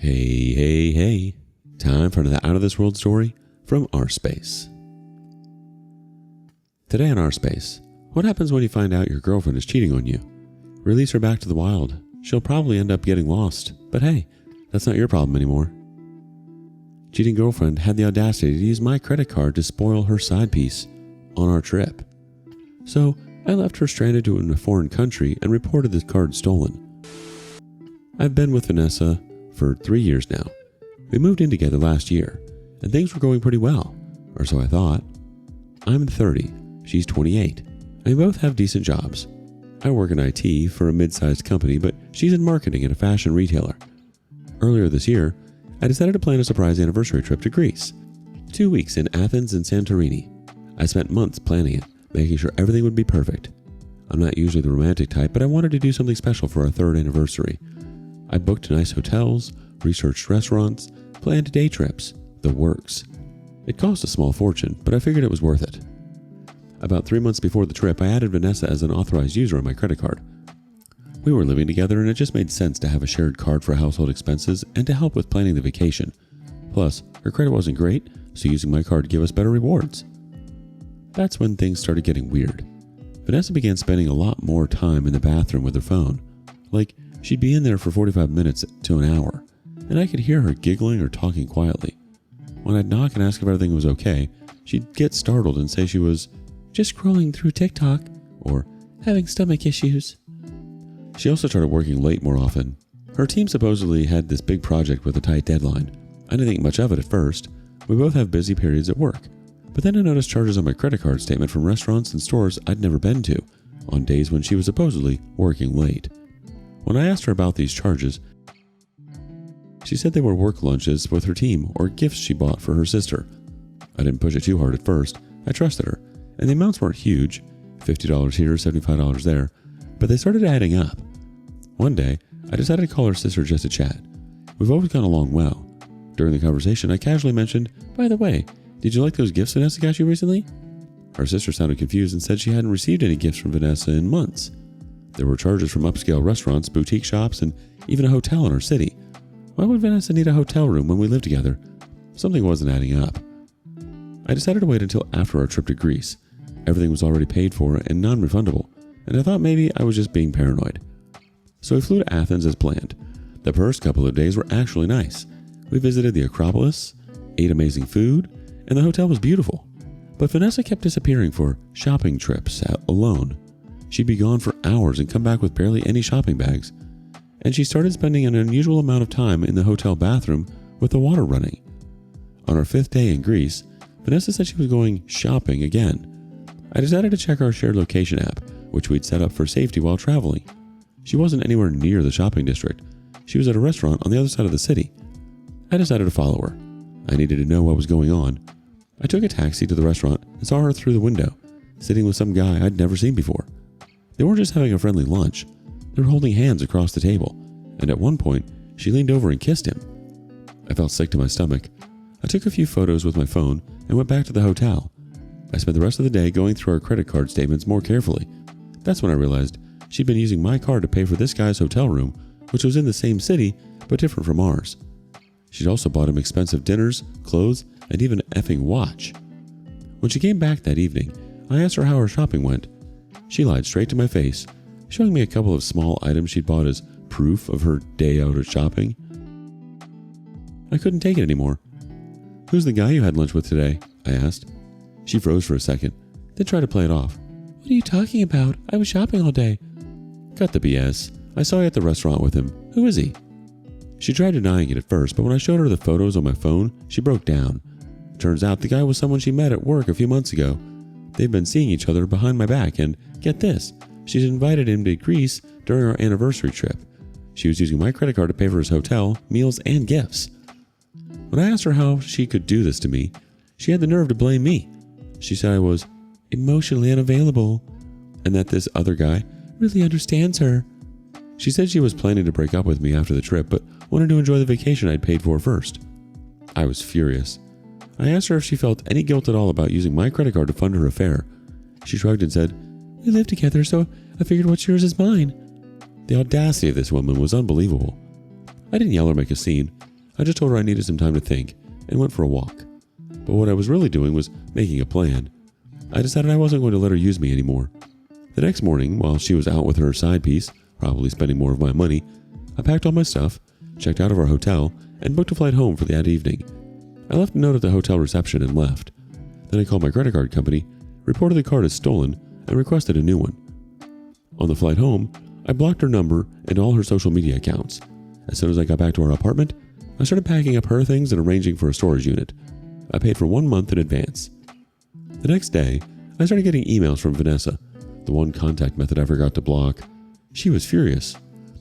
Hey. Time for another Out of This World story from rSpace. Today on rSpace, what happens when you find out your girlfriend is cheating on you? Release her back to the wild. She'll probably end up getting lost, but hey, that's not your problem anymore. Cheating girlfriend had the audacity to use my credit card to spoil her side piece on our trip. So I left her stranded in a foreign country and reported the card stolen. I've been with Vanessa for 3 years now. We moved in together last year, and things were going pretty well, or so I thought. I'm 30, she's 28, and we both have decent jobs. I work in IT for a mid-sized company, but she's in marketing at a fashion retailer. Earlier this year, I decided to plan a surprise anniversary trip to Greece. 2 weeks in Athens and Santorini. I spent months planning it, making sure everything would be perfect. I'm not usually the romantic type, but I wanted to do something special for our third anniversary. I booked nice hotels, researched restaurants, planned day trips, the works. It cost a small fortune, but I figured it was worth it. About 3 months before the trip, I added Vanessa as an authorized user on my credit card. We were living together and it just made sense to have a shared card for household expenses and to help with planning the vacation. Plus, her credit wasn't great, so using my card gave us better rewards. That's when things started getting weird. Vanessa began spending a lot more time in the bathroom with her phone. Like, she'd be in there for 45 minutes to an hour, and I could hear her giggling or talking quietly. When I'd knock and ask if everything was okay, she'd get startled and say she was just scrolling through TikTok or having stomach issues. She also started working late more often. Her team supposedly had this big project with a tight deadline. I didn't think much of it at first. We both have busy periods at work. But then I noticed charges on my credit card statement from restaurants and stores I'd never been to on days when she was supposedly working late. When I asked her about these charges, she said they were work lunches with her team or gifts she bought for her sister. I didn't push it too hard at first. I trusted her, and the amounts weren't huge, $50 here, $75 there, but they started adding up. One day, I decided to call her sister just to chat. We've always gone along well. During the conversation, I casually mentioned, "By the way, did you like those gifts Vanessa got you recently?" Her sister sounded confused and said she hadn't received any gifts from Vanessa in months. There were charges from upscale restaurants, boutique shops, and even a hotel in our city. Why would Vanessa need a hotel room when we lived together? Something wasn't adding up. I decided to wait until after our trip to Greece. Everything was already paid for and non-refundable, and I thought maybe I was just being paranoid. So we flew to Athens as planned. The first couple of days were actually nice. We visited the Acropolis, ate amazing food, and the hotel was beautiful. But Vanessa kept disappearing for shopping trips alone. She'd be gone for hours and come back with barely any shopping bags. And she started spending an unusual amount of time in the hotel bathroom with the water running. On our 5th day in Greece, Vanessa said she was going shopping again. I decided to check our shared location app, which we'd set up for safety while traveling. She wasn't anywhere near the shopping district. She was at a restaurant on the other side of the city. I decided to follow her. I needed to know what was going on. I took a taxi to the restaurant and saw her through the window, sitting with some guy I'd never seen before. They weren't just having a friendly lunch. They were holding hands across the table, and at one point, she leaned over and kissed him. I felt sick to my stomach. I took a few photos with my phone and went back to the hotel. I spent the rest of the day going through our credit card statements more carefully. That's when I realized she'd been using my card to pay for this guy's hotel room, which was in the same city, but different from ours. She'd also bought him expensive dinners, clothes, and even an effing watch. When she came back that evening, I asked her how her shopping went. She lied straight to my face, showing me a couple of small items she'd bought as proof of her day out at shopping. I couldn't take it anymore. "Who's the guy you had lunch with today?" I asked. She froze for a second, then tried to play it off. "What are you talking about? I was shopping all day." "Cut the BS. I saw you at the restaurant with him. Who is he?" She tried denying it at first, but when I showed her the photos on my phone, she broke down. Turns out the guy was someone she met at work a few months ago. They've been seeing each other behind my back, and get this, she's invited him to Greece during our anniversary trip. She was using my credit card to pay for his hotel, meals, and gifts. When I asked her how she could do this to me, she had the nerve to blame me. She said I was emotionally unavailable, and that this other guy really understands her. She said she was planning to break up with me after the trip, but wanted to enjoy the vacation I'd paid for first. I was furious. I asked her if she felt any guilt at all about using my credit card to fund her affair. She shrugged and said, "We live together, so I figured what's yours is mine." The audacity of this woman was unbelievable. I didn't yell or make a scene. I just told her I needed some time to think and went for a walk. But what I was really doing was making a plan. I decided I wasn't going to let her use me anymore. The next morning, while she was out with her side piece, probably spending more of my money, I packed all my stuff, checked out of our hotel, and booked a flight home for that evening. I left a note at the hotel reception and left. Then I called my credit card company, reported the card as stolen, and requested a new one. On the flight home, I blocked her number and all her social media accounts. As soon as I got back to our apartment, I started packing up her things and arranging for a storage unit. I paid for 1 month in advance. The next day, I started getting emails from Vanessa, the one contact method I forgot to block. She was furious.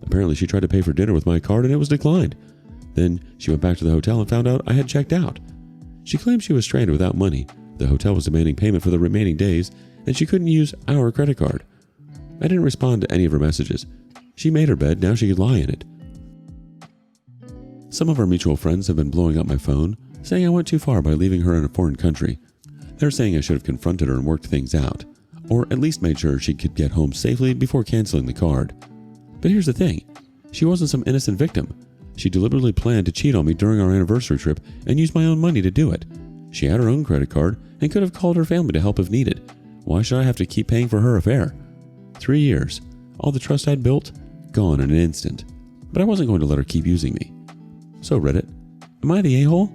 Apparently, she tried to pay for dinner with my card and it was declined. Then she went back to the hotel and found out I had checked out. She claimed she was stranded without money. The hotel was demanding payment for the remaining days, and she couldn't use our credit card. I didn't respond to any of her messages. She made her bed, now she could lie in it. Some of our mutual friends have been blowing up my phone, saying I went too far by leaving her in a foreign country. They're saying I should have confronted her and worked things out, or at least made sure she could get home safely before canceling the card. But here's the thing. She wasn't some innocent victim. She deliberately planned to cheat on me during our anniversary trip and used my own money to do it. She had her own credit card and could have called her family to help if needed. Why should I have to keep paying for her affair? 3 years. All the trust I'd built, gone in an instant. But I wasn't going to let her keep using me. So Reddit, am I the a-hole?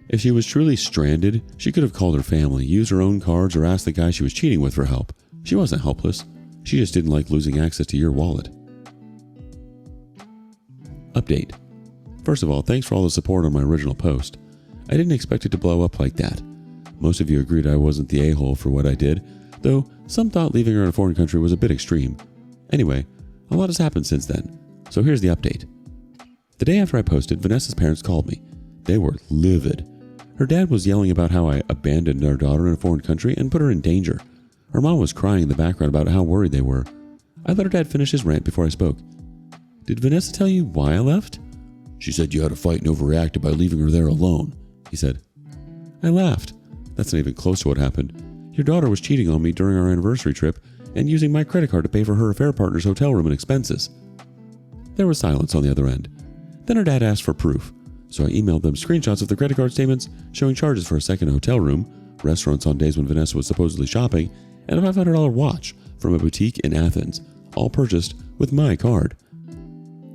If she was truly stranded, she could have called her family, used her own cards, or asked the guy she was cheating with for help. She wasn't helpless. She just didn't like losing access to your wallet. Update. First of all, thanks for all the support on my original post. I didn't expect it to blow up like that. Most of you agreed I wasn't the a-hole for what I did, though some thought leaving her in a foreign country was a bit extreme. Anyway, a lot has happened since then, so here's the update. The day after I posted, Vanessa's parents called me. They were livid. Her dad was yelling about how I abandoned our daughter in a foreign country and put her in danger. Her mom was crying in the background about how worried they were. I let her dad finish his rant before I spoke. Did Vanessa tell you why I left? She said you had to fight and overreacted by leaving her there alone, he said. I laughed. That's not even close to what happened. Your daughter was cheating on me during our anniversary trip and using my credit card to pay for her affair partner's hotel room and expenses. There was silence on the other end. Then her dad asked for proof, so I emailed them screenshots of the credit card statements showing charges for a second hotel room, restaurants on days when Vanessa was supposedly shopping, and a $500 watch from a boutique in Athens, all purchased with my card.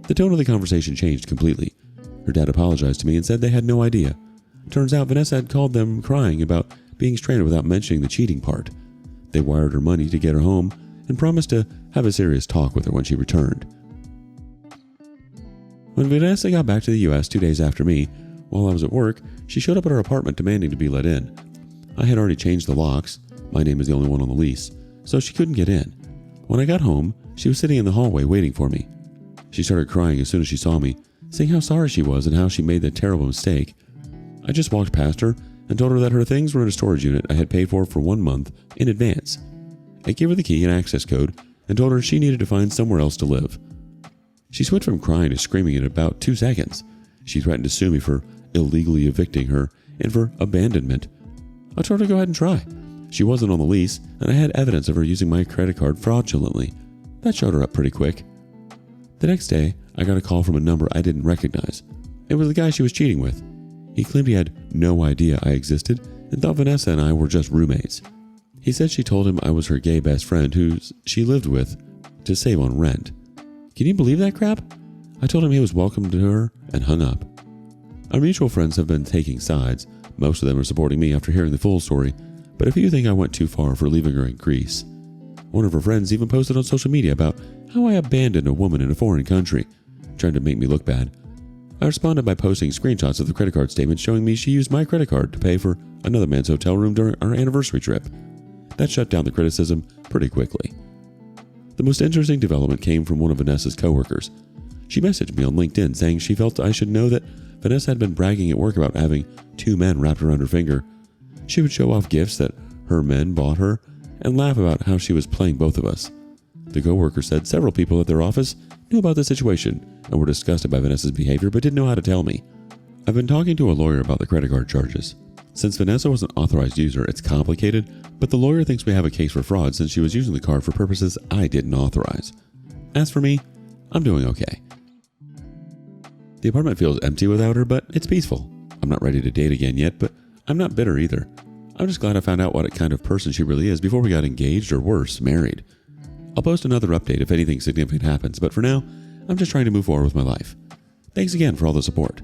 The tone of the conversation changed completely. Her dad apologized to me and said they had no idea. Turns out Vanessa had called them crying about being stranded without mentioning the cheating part. They wired her money to get her home and promised to have a serious talk with her when she returned. When Vanessa got back to the US 2 days after me, while I was at work, she showed up at her apartment demanding to be let in. I had already changed the locks. My name is the only one on the lease, so she couldn't get in. When I got home, she was sitting in the hallway waiting for me. She started crying as soon as she saw me, saying how sorry she was and how she made that terrible mistake. I just walked past her and told her that her things were in a storage unit I had paid for 1 month in advance. I gave her the key and access code and told her she needed to find somewhere else to live. She switched from crying to screaming in about 2 seconds. She threatened to sue me for illegally evicting her and for abandonment. I told her to go ahead and try. She wasn't on the lease, and I had evidence of her using my credit card fraudulently. That showed her up pretty quick. The next day, I got a call from a number I didn't recognize. It was the guy she was cheating with. He claimed he had no idea I existed and thought Vanessa and I were just roommates. He said she told him I was her gay best friend who she lived with to save on rent. Can you believe that crap? I told him he was welcome to her and hung up. Our mutual friends have been taking sides. Most of them are supporting me after hearing the full story, but a few think I went too far for leaving her in Greece. One of her friends even posted on social media about how I abandoned a woman in a foreign country, trying to make me look bad. I responded by posting screenshots of the credit card statement showing me she used my credit card to pay for another man's hotel room during our anniversary trip. That shut down the criticism pretty quickly. The most interesting development came from one of Vanessa's coworkers. She messaged me on LinkedIn saying she felt I should know that Vanessa had been bragging at work about having 2 men wrapped around her finger. She would show off gifts that her men bought her and laugh about how she was playing both of us. The coworker said several people at their office knew about the situation and were disgusted by Vanessa's behavior but didn't know how to tell me. I've been talking to a lawyer about the credit card charges. Since Vanessa was an authorized user, it's complicated, but the lawyer thinks we have a case for fraud since she was using the card for purposes I didn't authorize. As for me, I'm doing okay. The apartment feels empty without her, but it's peaceful. I'm not ready to date again yet, but I'm not bitter either. I'm just glad I found out what kind of person she really is before we got engaged or worse, married. I'll post another update if anything significant happens, but for now, I'm just trying to move forward with my life. Thanks again for all the support.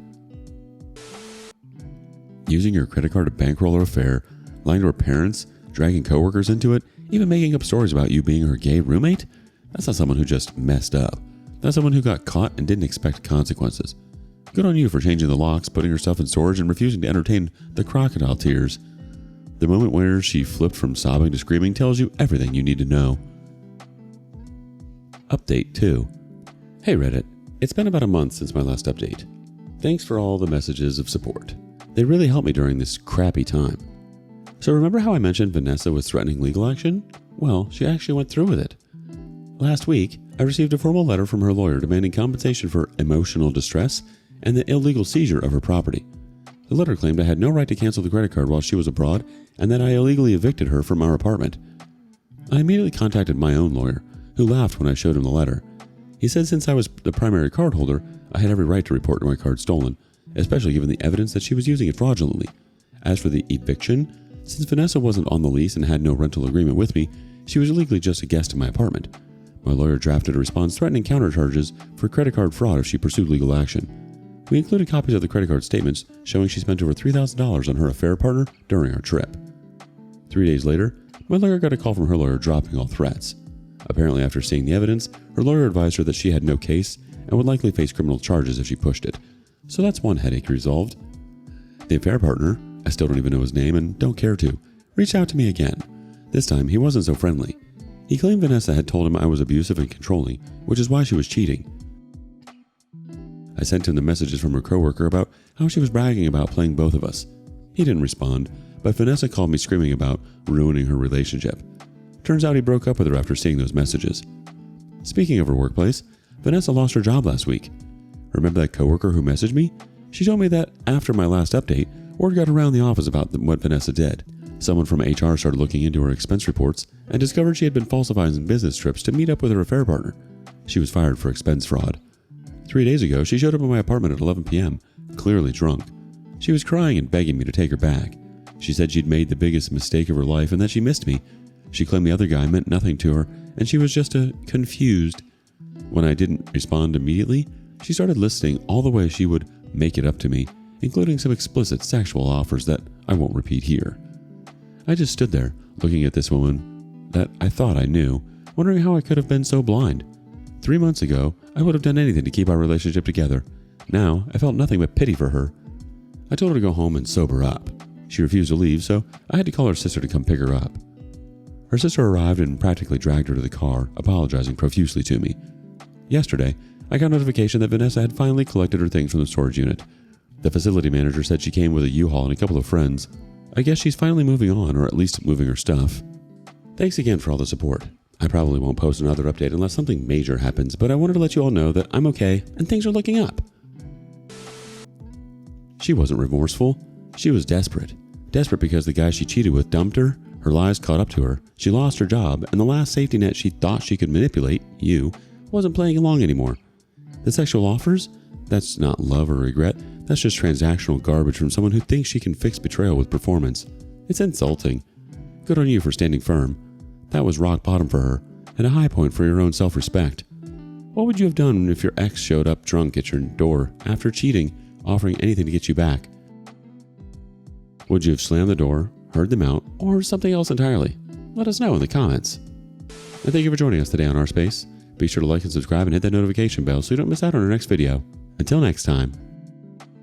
Using your credit card to bankroll her affair, lying to her parents, dragging coworkers into it, even making up stories about you being her gay roommate? That's not someone who just messed up. That's someone who got caught and didn't expect consequences. Good on you for changing the locks, putting her stuff in storage, and refusing to entertain the crocodile tears. The moment where she flipped from sobbing to screaming tells you everything you need to know. Update 2. Hey Reddit, it's been about a month since my last update. Thanks for all the messages of support. They really helped me during this crappy time. So remember how I mentioned Vanessa was threatening legal action? Well, she actually went through with it. Last week, I received a formal letter from her lawyer demanding compensation for emotional distress and the illegal seizure of her property. The letter claimed I had no right to cancel the credit card while she was abroad and that I illegally evicted her from our apartment. I immediately contacted my own lawyer, who laughed when I showed him the letter. He said since I was the primary card holder, I had every right to report my card stolen, especially given the evidence that she was using it fraudulently. As for the eviction, since Vanessa wasn't on the lease and had no rental agreement with me, she was illegally just a guest in my apartment. My lawyer drafted a response threatening countercharges for credit card fraud if she pursued legal action. We included copies of the credit card statements showing she spent over $3,000 on her affair partner during our trip. 3 days later, my lawyer got a call from her lawyer dropping all threats. Apparently, after seeing the evidence, her lawyer advised her that she had no case and would likely face criminal charges if she pushed it. So that's one headache resolved. The affair partner, I still don't even know his name and don't care to, reached out to me again. This time, he wasn't so friendly. He claimed Vanessa had told him I was abusive and controlling, which is why she was cheating. I sent him the messages from her coworker about how she was bragging about playing both of us. He didn't respond, but Vanessa called me screaming about ruining her relationship. Turns out he broke up with her after seeing those messages. Speaking of her workplace, Vanessa lost her job last week. Remember that coworker who messaged me? She told me that after my last update, word got around the office about what Vanessa did. Someone from HR started looking into her expense reports and discovered she had been falsifying business trips to meet up with her affair partner. She was fired for expense fraud. 3 days ago, she showed up at my apartment at 11 p.m., clearly drunk. She was crying and begging me to take her back. She said she'd made the biggest mistake of her life and that she missed me. She claimed the other guy meant nothing to her and she was just confused. When I didn't respond immediately, she started listing all the ways she would make it up to me, including some explicit sexual offers that I won't repeat here. I just stood there, looking at this woman that I thought I knew, wondering how I could have been so blind. 3 months ago, I would have done anything to keep our relationship together. Now, I felt nothing but pity for her. I told her to go home and sober up. She refused to leave, so I had to call her sister to come pick her up. Her sister arrived and practically dragged her to the car, apologizing profusely to me. Yesterday, I got notification that Vanessa had finally collected her things from the storage unit. The facility manager said she came with a U-Haul and a couple of friends. I guess she's finally moving on, or at least moving her stuff. Thanks again for all the support. I probably won't post another update unless something major happens, but I wanted to let you all know that I'm okay and things are looking up. She wasn't remorseful. She was desperate. Desperate because the guy she cheated with dumped her, her lies caught up to her, she lost her job, and the last safety net she thought she could manipulate, you, wasn't playing along anymore. The sexual offers? That's not love or regret. That's just transactional garbage from someone who thinks she can fix betrayal with performance. It's insulting. Good on you for standing firm. That was rock bottom for her, and a high point for your own self-respect. What would you have done if your ex showed up drunk at your door after cheating, offering anything to get you back? Would you have slammed the door, heard them out, or something else entirely? Let us know in the comments. And thank you for joining us today on rSpace. Be sure to like and subscribe and hit that notification bell so you don't miss out on our next video. Until next time.